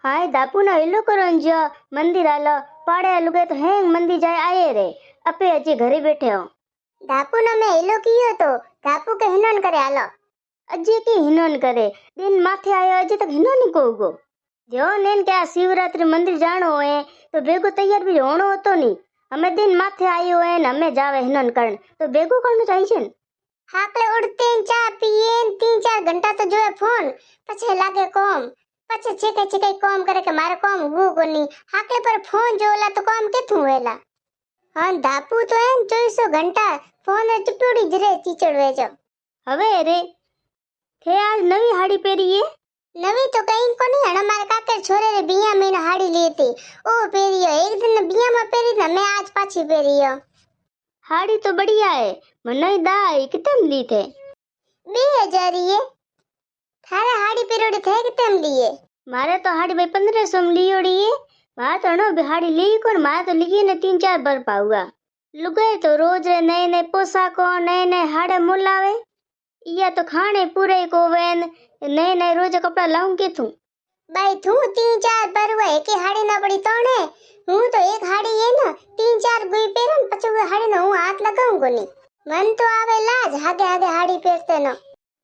हाय दापू ना इलो करोन जो मंदिर आलो पाड़े लुगे तो हैं मंदिर जाए आए रे अपे अजी घरे बैठे हो दापू ना मैं इलो कियो तो दापू के हिनन करे आलो अजी की हिनन करे दिन माथे आयो अजी तक हिनो नहीं कोगो जो नेन क्या शिवरात्रि मंदिर जानो है तो बेगो तैयार भी होनो होतो नहीं हमें दिन माथे आयो है न हमें जावे हिनन करन तो बेगो करनो चाहिए छे हाकले उड़ते चा पिए 3-4 घंटा तो जोए फोन पछे लागे कोम पछे छेके काम करे के मारे काम वो कोनी हाकले पर फोन जोला तो काम केथू वेला हां दापू तो है 24 घंटा फोन रे चुटुड़ी जरे चीचड़ वेजो हवे रे थे आज नवी हाड़ी पेरी है नवी तो कहीं को नहीं हमारे काके छोरे रे बिया में हाड़ी ली थी ओ पेरियो एक दिन बिया में पेरी ना मैं आज पाछी पेरियो हाड़ी तो बढ़िया है मनई दाई कितम ली थे 2000 ये थारे हाड़ी पेरोड़ी थे कितम लिए मारे तो हाड़ी भाई 1500 में लियोड़ी है मां तो नो हाड़ी ली कोन मां तो ली ने 3-4 बार पाऊगा लुगाई तो रोज रे नए नए पोशाको नए नए हाड़े मुलावे इया तो खाने पूरे को वेन नए नए रोज कपड़ा लाऊं के तू भाई तू 3-4 बार वे के हाड़ी ना पड़ी तो ने हूं तो एक हाड़ी है ना 3-4 गुई पेरन पछे वो हाड़ी ना हूं हाथ लगाऊं कोनी मन तो आवे लाज आगे आगे हाड़ी पेरते ना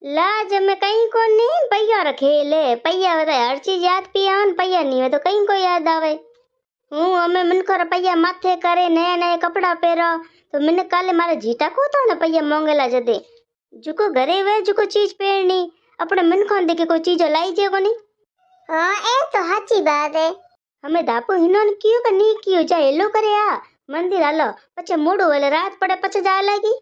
लाज में कहीं को नहीं पैया रखे ले पैया वे हर चीज याद पियान पैया नहीं वे तो कहीं को याद आवे हूं हमें मन को पैया माथे करे नए नए कपड़ा पहरो तो मैंने काले मारे जीटा को तो ना पैया मोंगेला जदे जुको घरे वे जुको चीज पहरनी अपने मन को देखे कोई चीज लाई जे कोनी हां ए तो साची बात है हमें दापो हिनन कियो का नहीं कियो जा एलो करे आ मंदिर आलो पछे मोड़ो वाले रात पड़े पछे जा लागी